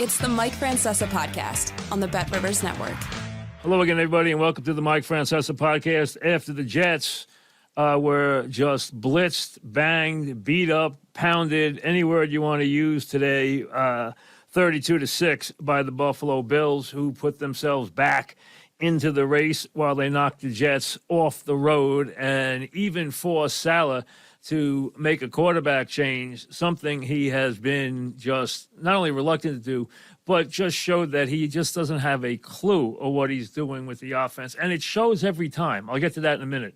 It's the Mike Francesa Podcast on the Bet Rivers Network. Hello again, everybody, and welcome to the Mike Francesa Podcast. After the Jets were just blitzed, banged, beat up, pounded, any word you want to use today, 32-6 by the Buffalo Bills, who put themselves back into the race while they knocked the Jets off the road and even forced Saleh to make a quarterback change, something he has been just not only reluctant to do, but just showed that he just doesn't have a clue of what he's doing with the offense. And it shows every time. I'll get to that in a minute.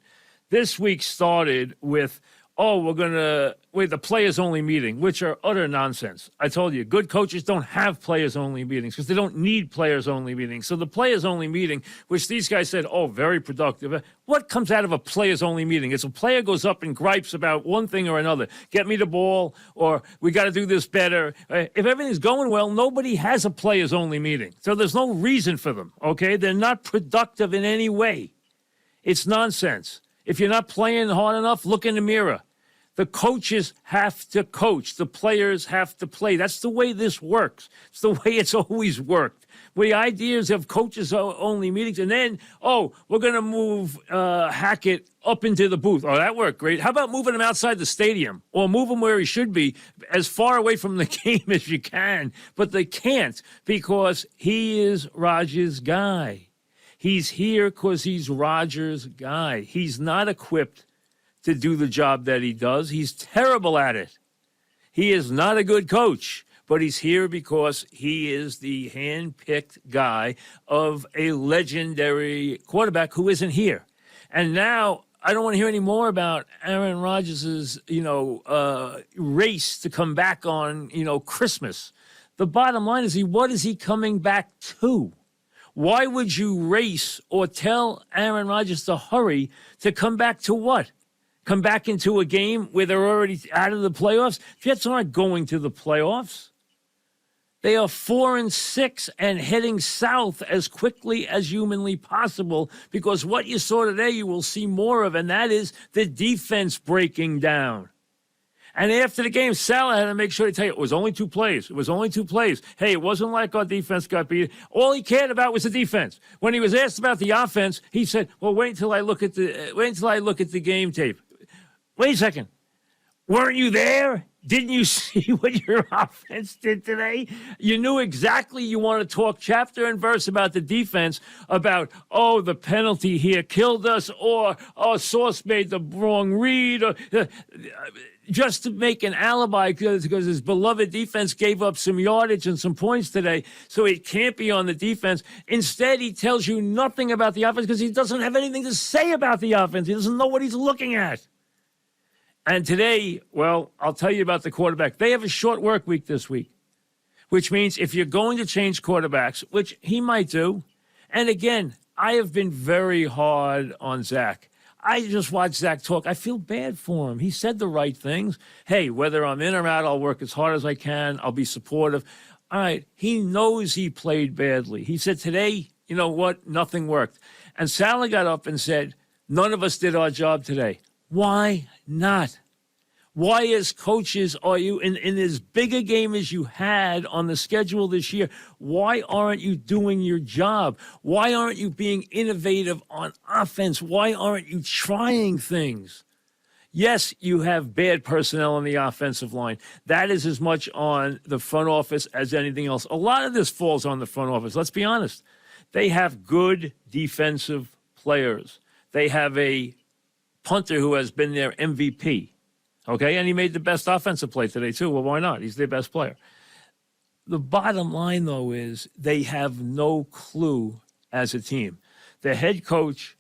This week started with, we're going to wait the players-only meeting, which are utter nonsense. I told you, good coaches don't have players-only meetings because they don't need players-only meetings. So the players-only meeting, which these guys said, very productive. What comes out of a players-only meeting? It's a player goes up and gripes about one thing or another. Get me the ball, or we got to do this better. If everything's going well, nobody has a players-only meeting. So there's no reason for them, okay? They're not productive in any way. It's nonsense. If you're not playing hard enough, look in the mirror. The coaches have to coach. The players have to play. That's the way this works. It's the way it's always worked. The ideas of coaches-only meetings, and then, we're going to move Hackett up into the booth. Oh, that worked great. How about moving him outside the stadium or move him where he should be, as far away from the game as you can? But they can't because he is Rodgers' guy. He's here because he's Rodgers' guy. He's not equipped to do the job that he does. He's terrible at it. He is not a good coach, but he's here because he is the hand-picked guy of a legendary quarterback who isn't here. And now I don't want to hear any more about Aaron Rodgers' race to come back on, Christmas. The bottom line is, what is he coming back to? Why would you race or tell Aaron Rodgers to hurry to come back to what? Come back into a game where they're already out of the playoffs? Jets aren't going to the playoffs. They are 4-6 and heading south as quickly as humanly possible because what you saw today you will see more of, and that is the defense breaking down. And after the game, Saleh had to make sure to tell you, it was only 2 plays. It was only 2 plays. Hey, it wasn't like our defense got beat. All he cared about was the defense. When he was asked about the offense, he said, well, wait until I look at the game tape. Wait a second. Weren't you there? Didn't you see what your offense did today? You knew exactly you want to talk chapter and verse about the defense, about, the penalty here killed us, or, Sauce made the wrong read, or just to make an alibi because his beloved defense gave up some yardage and some points today, so it can't be on the defense. Instead, he tells you nothing about the offense because he doesn't have anything to say about the offense. He doesn't know what he's looking at. And today, I'll tell you about the quarterback. They have a short work week this week, which means if you're going to change quarterbacks, which he might do, and again, I have been very hard on Zach. I just watched Zach talk. I feel bad for him. He said the right things. Hey, whether I'm in or out, I'll work as hard as I can. I'll be supportive. All right, he knows he played badly. He said today, you know what, nothing worked. And Saleh got up and said, none of us did our job today. Why not? Why, as coaches, are you in as big a game as you had on the schedule this year? Why aren't you doing your job? Why aren't you being innovative on offense? Why aren't you trying things? Yes, you have bad personnel on the offensive line. That is as much on the front office as anything else. A lot of this falls on the front office. Let's be honest. They have good defensive players. They have a punter who has been their MVP, okay? And he made the best offensive play today, too. Well, why not? He's their best player. The bottom line, though, is they have no clue as a team. The head coach,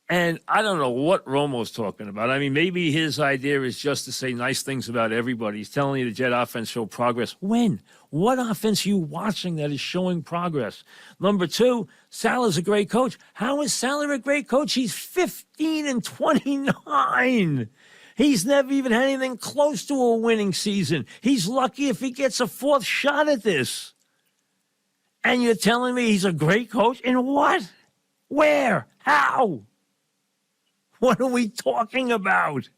and I don't know what Romo's talking about. I mean, maybe his idea is just to say nice things about everybody. He's telling you the Jet offense showed progress. When? What offense are you watching that is showing progress? Number 2, Saleh's a great coach. How is Saleh a great coach? He's 15-29. He's never even had anything close to a winning season. He's lucky if he gets a 4th shot at this. And you're telling me he's a great coach? In what? Where? How? What are we talking about?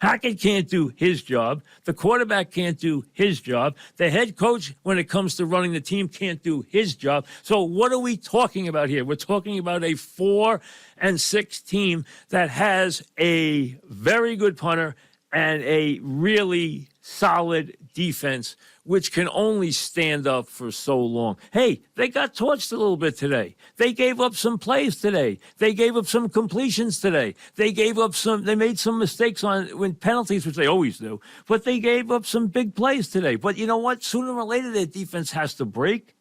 Hackett can't do his job. The quarterback can't do his job. The head coach, when it comes to running the team, can't do his job. So what are we talking about here? We're talking about a 4-6 team that has a very good punter and a really solid defense, which can only stand up for so long. Hey, they got torched a little bit today. They gave up some plays today. They gave up some completions today. They made some mistakes when penalties, which they always do, but they gave up some big plays today. But you know what? Sooner or later, their defense has to break.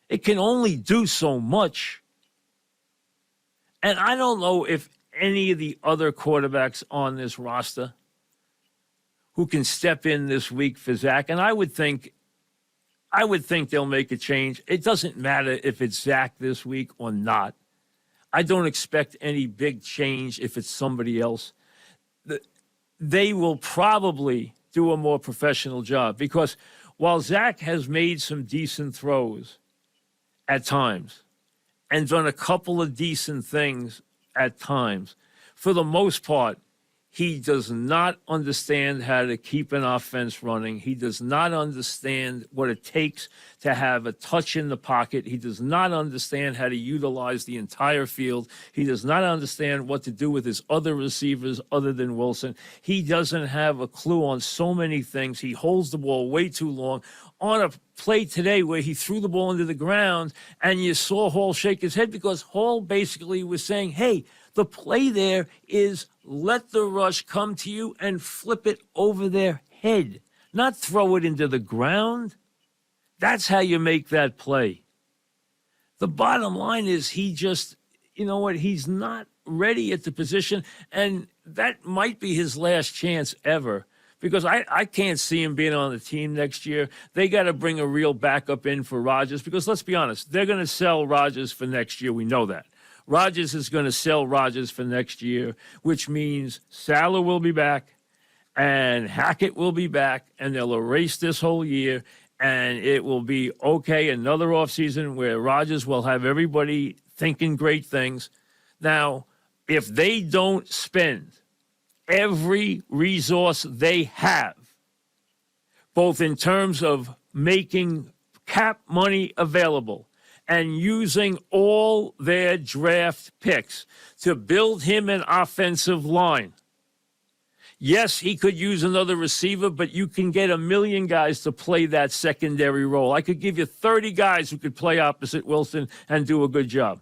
It can only do so much. And I don't know if any of the other quarterbacks on this roster who can step in this week for Zach. And I would think they'll make a change. It doesn't matter if it's Zach this week or not. I don't expect any big change if it's somebody else. They will probably do a more professional job because while Zach has made some decent throws at times and done a couple of decent things at times, for the most part, he does not understand how to keep an offense running. He does not understand what it takes to have a touch in the pocket. He does not understand how to utilize the entire field. He does not understand what to do with his other receivers other than Wilson. He doesn't have a clue on so many things. He holds the ball way too long. On a play today where he threw the ball into the ground and you saw Hall shake his head because Hall basically was saying, hey, the play there is let the rush come to you and flip it over their head, not throw it into the ground. That's how you make that play. The bottom line is he just, you know what, he's not ready at the position, and that might be his last chance ever because I can't see him being on the team next year. They got to bring a real backup in for Rodgers because let's be honest, they're going to sell Rodgers for next year. We know that. Rodgers is going to sell Rodgers for next year, which means Saleh will be back and Hackett will be back, and they'll erase this whole year, and it will be, okay, another offseason where Rodgers will have everybody thinking great things. Now, if they don't spend every resource they have, both in terms of making cap money available and using all their draft picks to build him an offensive line. Yes, he could use another receiver, but you can get 1 million guys to play that secondary role. I could give you 30 guys who could play opposite Wilson and do a good job.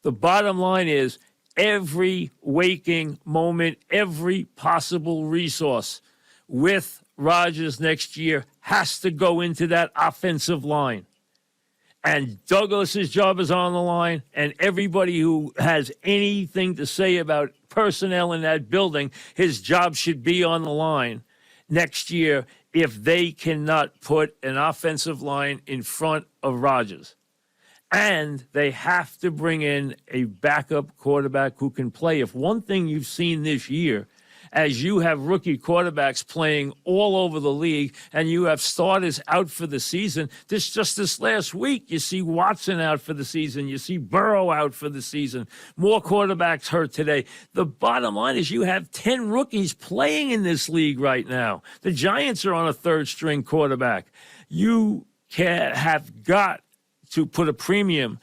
The bottom line is every waking moment, every possible resource with Rodgers next year has to go into that offensive line. And Douglas's job is on the line, and everybody who has anything to say about personnel in that building, his job should be on the line next year if they cannot put an offensive line in front of Rodgers. And they have to bring in a backup quarterback who can play. If one thing you've seen this year, as you have rookie quarterbacks playing all over the league and you have starters out for the season, this last week, you see Watson out for the season. You see Burrow out for the season. More quarterbacks hurt today. The bottom line is you have 10 rookies playing in this league right now. The Giants are on a third-string quarterback. You have got to put a premium,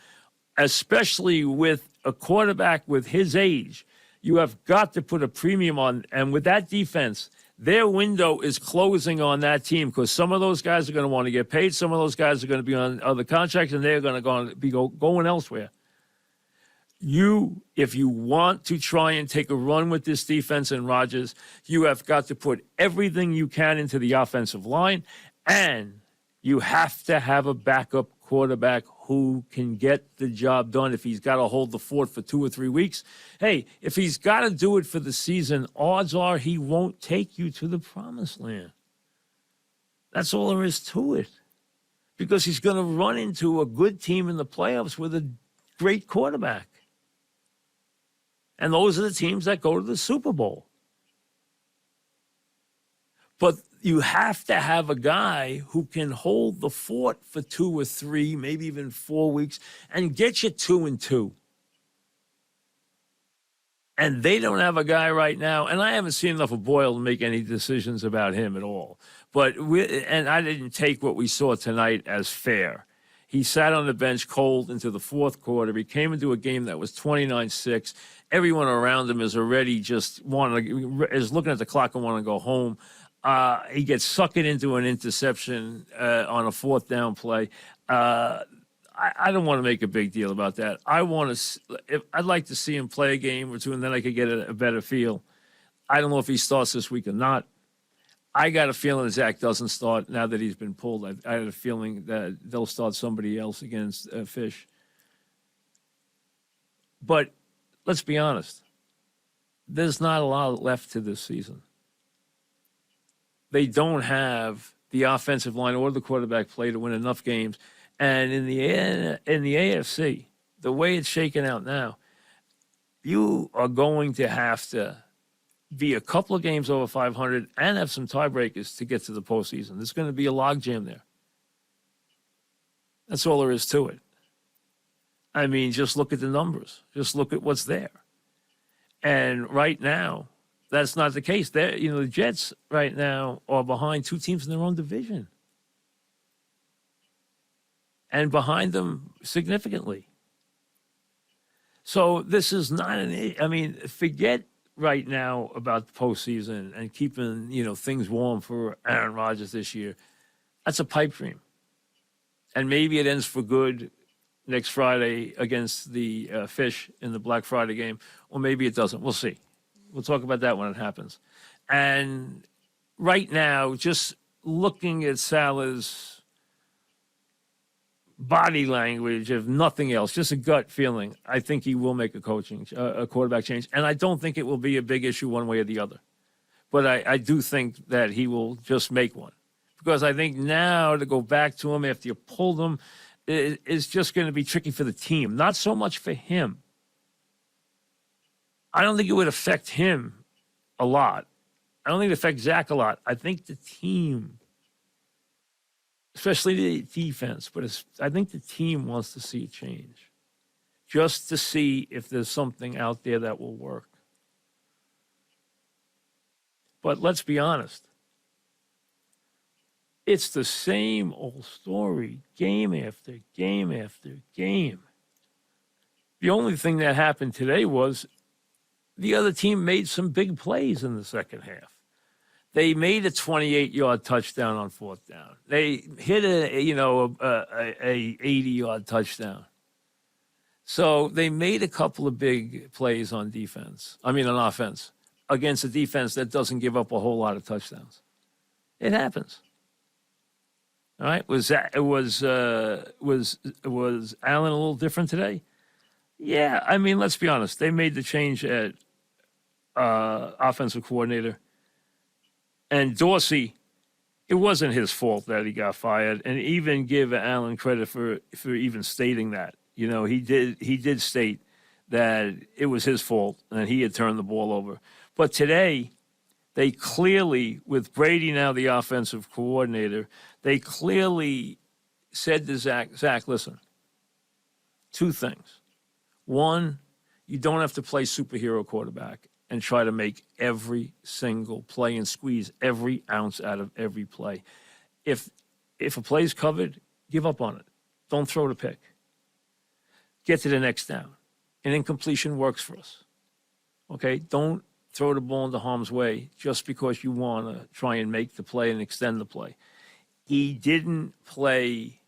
especially with a quarterback with his age. You have got to put a premium on, and with that defense, their window is closing on that team because some of those guys are going to want to get paid. Some of those guys are going to be on other contracts, and they're going to be going elsewhere. If you want to try and take a run with this defense and Rodgers, you have got to put everything you can into the offensive line, and you have to have a backup quarterback who can get the job done. If he's got to hold the fort for 2 or 3 weeks, hey, if he's got to do it for the season, odds are he won't take you to the promised land. That's all there is to it. Because he's going to run into a good team in the playoffs with a great quarterback. And those are the teams that go to the Super Bowl. But you have to have a guy who can hold the fort for 2 or 3, maybe even 4 weeks, and get you 2-2. And they don't have a guy right now, and I haven't seen enough of Boyle to make any decisions about him at all. But I didn't take what we saw tonight as fair. He sat on the bench cold into the fourth quarter. He came into a game that was 29-6. Everyone around him is already is looking at the clock and want to go home. He gets sucked into an interception on a fourth down play. I don't want to make a big deal about that. I'd like to see him play a game or two, and then I could get a better feel. I don't know if he starts this week or not. I got a feeling Zach doesn't start now that he's been pulled. I had a feeling that they'll start somebody else against Fish. But let's be honest. There's not a lot left to this season. They don't have the offensive line or the quarterback play to win enough games. And in the AFC, the way it's shaken out now, you are going to have to be a couple of games over 500 and have some tiebreakers to get to the postseason. There's going to be a logjam there. That's all there is to it. I mean, just look at the numbers. Just look at what's there. And right now, that's not the case. The Jets right now are behind two teams in their own division. And behind them significantly. So this is not forget right now about the postseason and keeping, things warm for Aaron Rodgers this year. That's a pipe dream. And maybe it ends for good next Friday against the Fish in the Black Friday game, or maybe it doesn't. We'll see. We'll talk about that when it happens. And right now, just looking at Saleh's body language, if nothing else, just a gut feeling, I think he will make a quarterback change. And I don't think it will be a big issue one way or the other. But I do think that he will just make one. Because I think now to go back to him after you pulled him is just going to be tricky for the team. Not so much for him. I don't think it would affect him a lot. I don't think it affects Zach a lot. I think the team, especially the defense, but I think the team wants to see a change, just to see if there's something out there that will work. But let's be honest. It's the same old story, game after game after game. The only thing that happened today was the other team made some big plays in the second half. They made a 28-yard touchdown on fourth down. They hit a 80-yard touchdown. So they made a couple of big plays on offense against a defense that doesn't give up a whole lot of touchdowns. It happens. All right. Was Allen a little different today? Yeah. I mean, let's be honest. They made the change at offensive coordinator. And Dorsey, it wasn't his fault that he got fired. And even give Allen credit for even stating that. He did state that it was his fault and that he had turned the ball over. But today, they clearly, with Brady now the offensive coordinator, they clearly said to Zach, listen, two things. One, you don't have to play superhero quarterback and try to make every single play and squeeze every ounce out of every play. If a play's covered, give up on it. Don't throw the pick. Get to the next down. An incompletion works for us. Okay? Don't throw the ball into harm's way just because you want to try and make the play and extend the play. He didn't play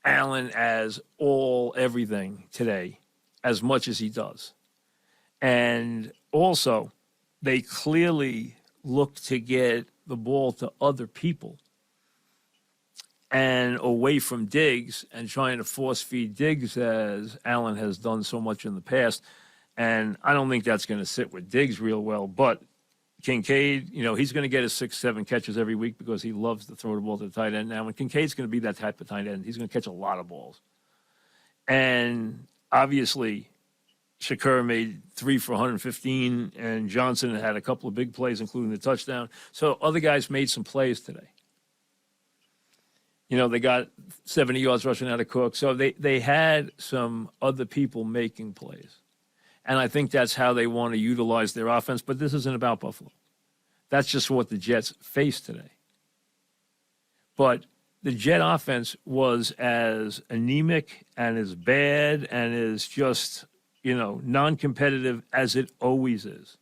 Allen as everything today as much as he does. And also, they clearly look to get the ball to other people and away from Diggs and trying to force feed Diggs as Allen has done so much in the past. And I don't think that's going to sit with Diggs real well. But Kincaid, he's going to get his 6-7 catches every week because he loves to throw the ball to the tight end now. And Kincaid's going to be that type of tight end. He's going to catch a lot of balls. And obviously, Shakur made 3 for 115, and Johnson had a couple of big plays, including the touchdown. So other guys made some plays today. They got 70 yards rushing out of Cook. So they had some other people making plays. And I think that's how they want to utilize their offense. But this isn't about Buffalo. That's just what the Jets face today. But the Jet offense was as anemic and as bad and as just, non-competitive as it always is.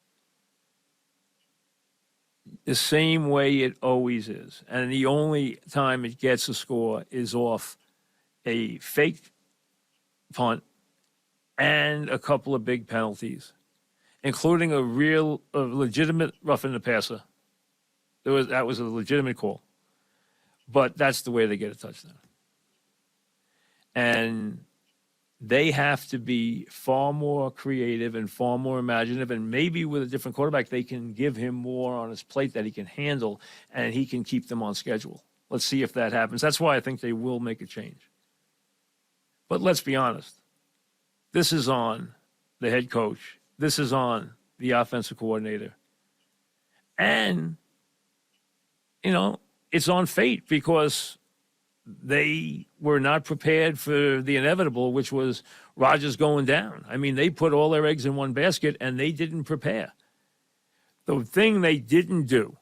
The same way it always is. And the only time it gets a score is off a fake punt and a couple of big penalties, including a legitimate roughing the passer. That was a legitimate call. But that's the way they get a touchdown. And they have to be far more creative and far more imaginative. And maybe with a different quarterback, they can give him more on his plate that he can handle, and he can keep them on schedule. Let's see if that happens. That's why I think they will make a change. But let's be honest. This is on the head coach. This is on the offensive coordinator. And, it's on fate because they were not prepared for the inevitable, which was Rodgers going down. I mean, they put all their eggs in one basket, and they didn't prepare. The thing they didn't do,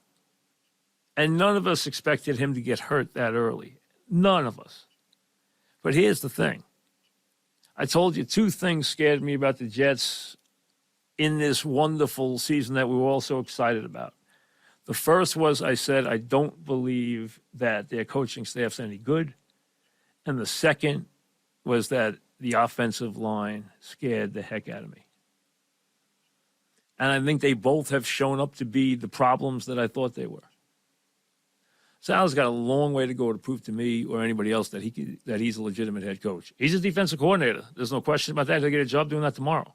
and none of us expected him to get hurt that early. None of us. But here's the thing. I told you two things scared me about the Jets in this wonderful season that we were all so excited about. The first was I said I don't believe that their coaching staff's any good. And the second was that the offensive line scared the heck out of me. And I think they both have shown up to be the problems that I thought they were. Saleh's got a long way to go to prove to me or anybody else that he's a legitimate head coach. He's a defensive coordinator. There's no question about that. He'll get a job doing that tomorrow.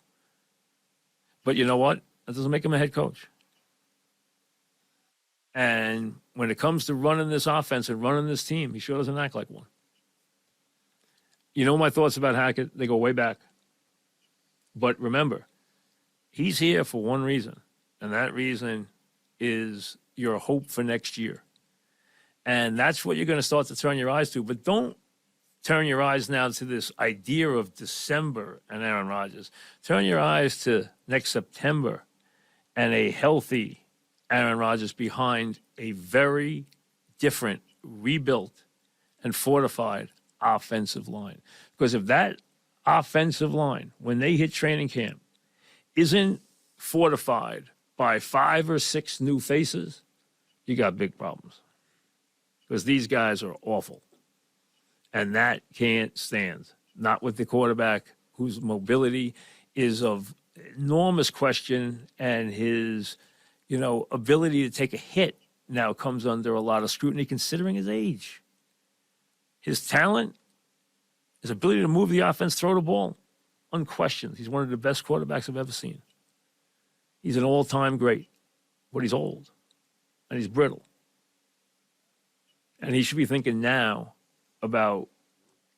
But you know what? That doesn't make him a head coach. And when it comes to running this offense and running this team, he sure doesn't act like one. You know my thoughts about Hackett? They go way back. But remember, he's here for one reason, and that reason is your hope for next year. And that's what you're going to start to turn your eyes to. But don't turn your eyes now to this idea of December and Aaron Rodgers. Turn your eyes to next September and a healthy Aaron Rodgers behind a very different, rebuilt, and fortified offensive line. Because if that offensive line, when they hit training camp, isn't fortified by 5 or 6 new faces, you got big problems. Because these guys are awful. And that can't stand. Not with the quarterback whose mobility is of enormous question, and his ability to take a hit now comes under a lot of scrutiny considering his age. His talent, his ability to move the offense, throw the ball, unquestioned. He's one of the best quarterbacks I've ever seen. He's an all-time great, but he's old, and he's brittle. And he should be thinking now about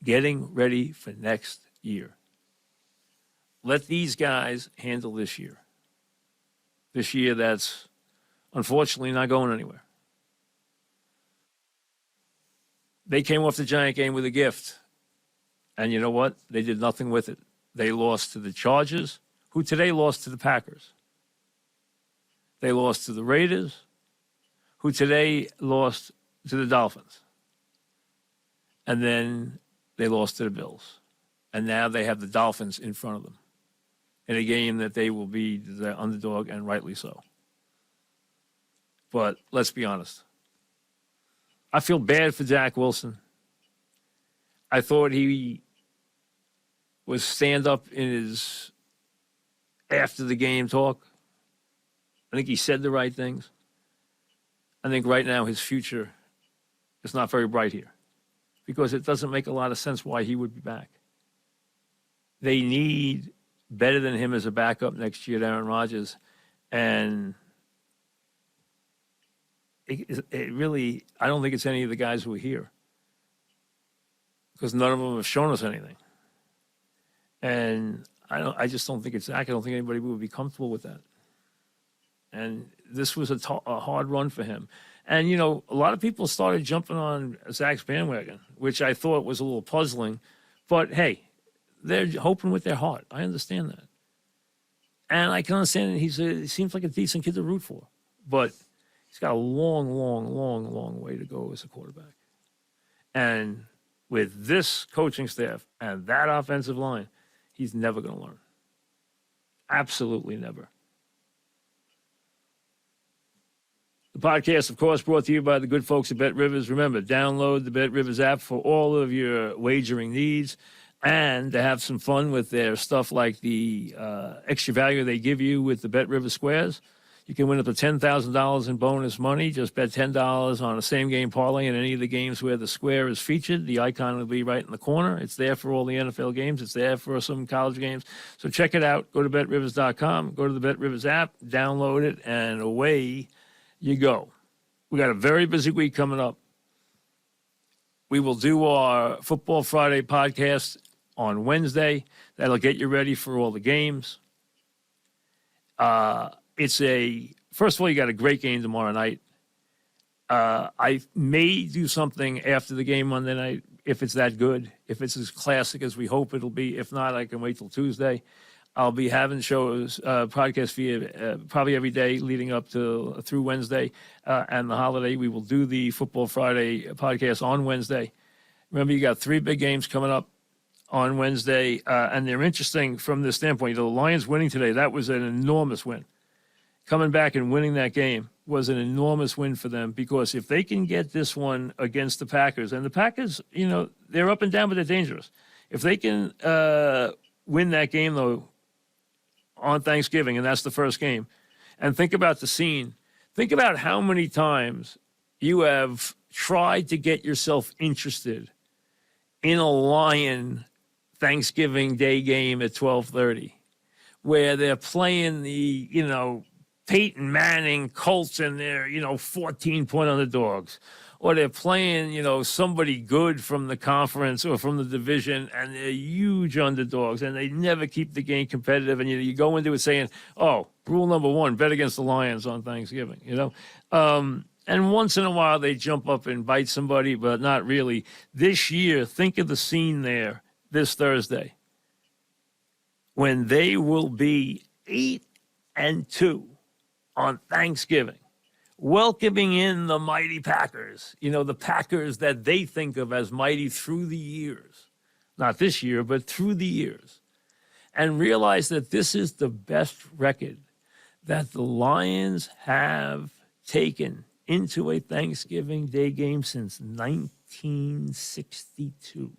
getting ready for next year. Let these guys handle this year. This year that's unfortunately not going anywhere. They came off the Giant game with a gift. And you know what? They did nothing with it. They lost to the Chargers, who today lost to the Packers. They lost to the Raiders, who today lost to the Dolphins. And then they lost to the Bills. And now they have the Dolphins in front of them in a game that they will be the underdog, and rightly so. But let's be honest. I feel bad for Zach Wilson. I thought he was stand up in his after the game talk. I think he said the right things. I think right now his future is not very bright here because it doesn't make a lot of sense why he would be back. They need better than him as a backup next year to Aaron Rodgers. And it really, I don't think it's any of the guys who are here because none of them have shown us anything. And I just don't think it's Zach. I don't think anybody would be comfortable with that. And this was a hard run for him. And, a lot of people started jumping on Zach's bandwagon, which I thought was a little puzzling. But, hey, they're hoping with their heart. I understand that. And I can understand it. He seems like a decent kid to root for. But he's got a long, long, long, long way to go as a quarterback. And with this coaching staff and that offensive line, he's never going to learn. Absolutely never. The podcast, of course, brought to you by the good folks at Bet Rivers. Remember, download the Bet Rivers app for all of your wagering needs and to have some fun with their stuff like the extra value they give you with the Bet Rivers Squares. You can win up to $10,000 in bonus money. Just bet $10 on a same-game parlay in any of the games where the square is featured. The icon will be right in the corner. It's there for all the NFL games. It's there for some college games. So check it out. Go to betrivers.com. Go to the Bet Rivers app. Download it, and away you go. We got a very busy week coming up. We will do our Football Friday podcast on Wednesday. That'll get you ready for all the games. First of all, you got a great game tomorrow night. I may do something after the game Monday night if it's that good, if it's as classic as we hope it'll be. If not, I can wait till Tuesday. I'll be having shows, podcasts for you probably every day leading up through Wednesday and the holiday. We will do the Football Friday podcast on Wednesday. Remember, you got 3 big games coming up on Wednesday, and they're interesting from this standpoint. The Lions winning today, that was an enormous win. Coming back and winning that game was an enormous win for them because if they can get this one against the Packers, and the Packers, they're up and down, but they're dangerous. If they can win that game, though, on Thanksgiving, and that's the first game, and think about the scene. Think about how many times you have tried to get yourself interested in a Lion Thanksgiving Day game at 12:30, where they're playing the, Peyton Manning Colts and they're, 14-point underdogs. Or they're playing, somebody good from the conference or from the division, and they're huge underdogs, and they never keep the game competitive. And you go into it saying, oh, rule number 1, bet against the Lions on Thanksgiving, And once in a while they jump up and bite somebody, but not really. This year, think of the scene there this Thursday when they will be 8-2 on Thanksgiving, welcoming in the mighty Packers, the Packers that they think of as mighty through the years, not this year, but through the years, and realize that this is the best record that the Lions have taken into a Thanksgiving Day game since 1962.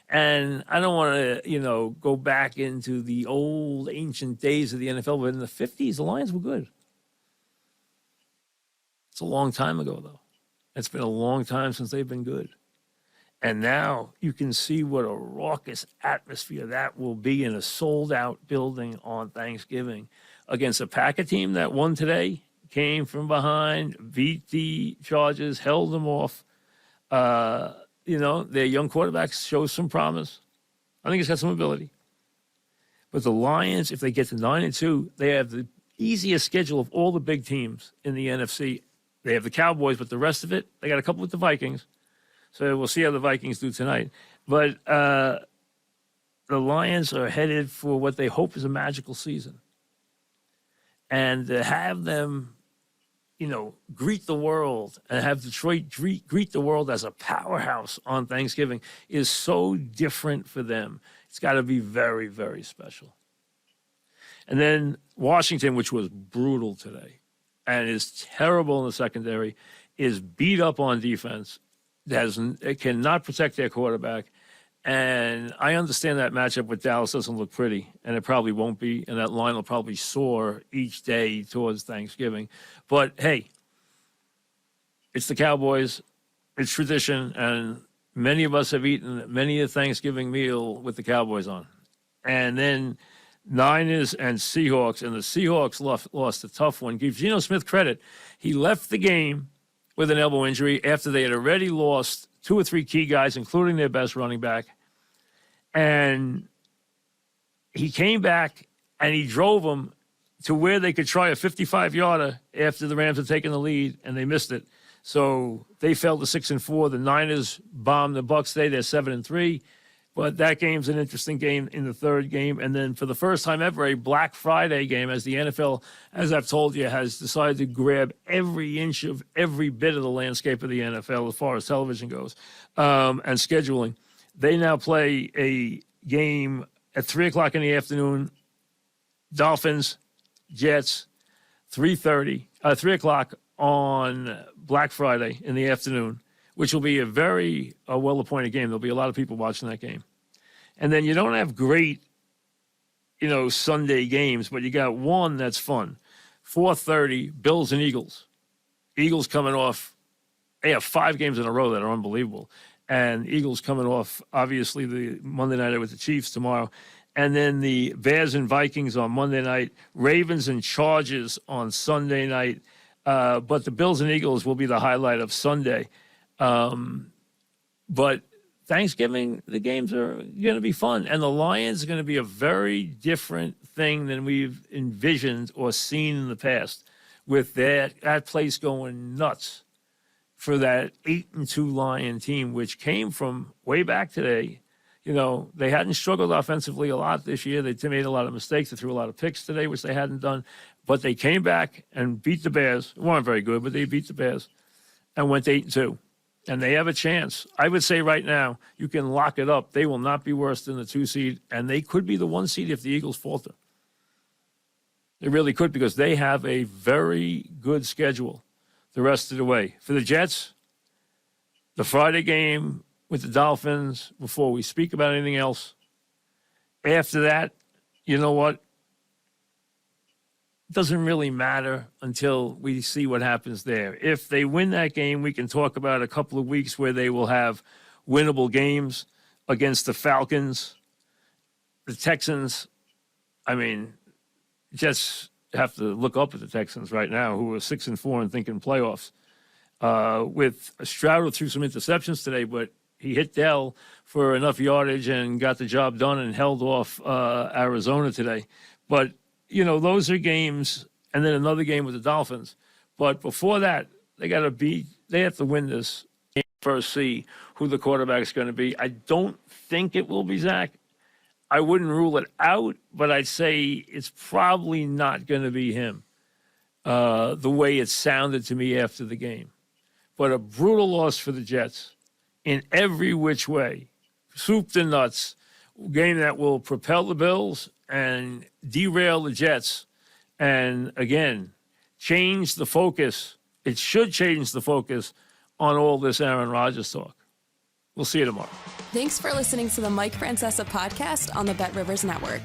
And I don't want to, go back into the old ancient days of the NFL, but in the 50s, the Lions were good. It's a long time ago, though. It's been a long time since they've been good. And now you can see what a raucous atmosphere that will be in a sold-out building on Thanksgiving against a Packer team that won today, came from behind, beat the Chargers, held them off. Their young quarterbacks show some promise. I think he's got some ability. But the Lions, if they get to 9-2, they have the easiest schedule of all the big teams in the NFC. They have the Cowboys, but the rest of it, they got a couple with the Vikings. So we'll see how the Vikings do tonight. But the Lions are headed for what they hope is a magical season. And to have them, greet the world and have Detroit greet the world as a powerhouse on Thanksgiving is so different for them. It's got to be very, very special. And then Washington, which was brutal today and is terrible in the secondary, is beat up on defense, cannot protect their quarterback. And I understand that matchup with Dallas doesn't look pretty, and it probably won't be, and that line will probably soar each day towards Thanksgiving. But, hey, it's the Cowboys. It's tradition, and many of us have eaten many a Thanksgiving meal with the Cowboys on. And then Niners and Seahawks, and the Seahawks lost a tough one. Give Geno Smith credit. He left the game with an elbow injury after they had already lost 2 or 3 key guys, including their best running back. And he came back and he drove them to where they could try a 55-yarder after the Rams had taken the lead, and they missed it. So they fell to 6-4. The Niners bombed the Bucs today. They're 7-3. But that game's an interesting game in the third game. And then for the first time ever, a Black Friday game, as the NFL, as I've told you, has decided to grab every inch of every bit of the landscape of the NFL as far as television goes and scheduling. They now play a game at 3 o'clock in the afternoon, Dolphins, Jets, 3 o'clock on Black Friday in the afternoon, which will be a very well-appointed game. There'll be a lot of people watching that game. And then you don't have great, Sunday games, but you got one that's fun. 4:30, Bills and Eagles. Eagles coming off, they have 5 games in a row that are unbelievable. And Eagles coming off, obviously, the Monday night with the Chiefs tomorrow. And then the Bears and Vikings on Monday night, Ravens and Chargers on Sunday night. But the Bills and Eagles will be the highlight of Sunday. But Thanksgiving, the games are going to be fun. And the Lions are going to be a very different thing than we've envisioned or seen in the past, with that place going nuts for that 8-2 Lion team, which came from way back today. They hadn't struggled offensively a lot this year. They made a lot of mistakes. They threw a lot of picks today, which they hadn't done. But they came back and beat the Bears. They weren't very good, but they beat the Bears and went 8-2. And they have a chance. I would say right now, you can lock it up. They will not be worse than the 2 seed, and they could be the 1 seed if the Eagles falter. They really could, because they have a very good schedule the rest of the way. For the Jets, the Friday game with the Dolphins, before we speak about anything else. After that, you know what? It doesn't really matter until we see what happens there. If they win that game, we can talk about a couple of weeks where they will have winnable games against the Falcons, the Texans. Jets have to look up at the Texans right now, who are 6-4 and thinking playoffs. With Stroud threw some interceptions today, but he hit Dell for enough yardage and got the job done and held off Arizona today. But, those are games, and then another game with the Dolphins. But before that, they have to win this game first, see who the quarterback is going to be. I don't think it will be Zach. I wouldn't rule it out, but I'd say it's probably not going to be him, the way it sounded to me after the game. But a brutal loss for the Jets in every which way, soup to nuts, game that will propel the Bills and derail the Jets. And again, change the focus. It should change the focus on all this Aaron Rodgers talk. We'll see you tomorrow. Thanks for listening to the Mike Francesa Podcast on the Bet Rivers Network.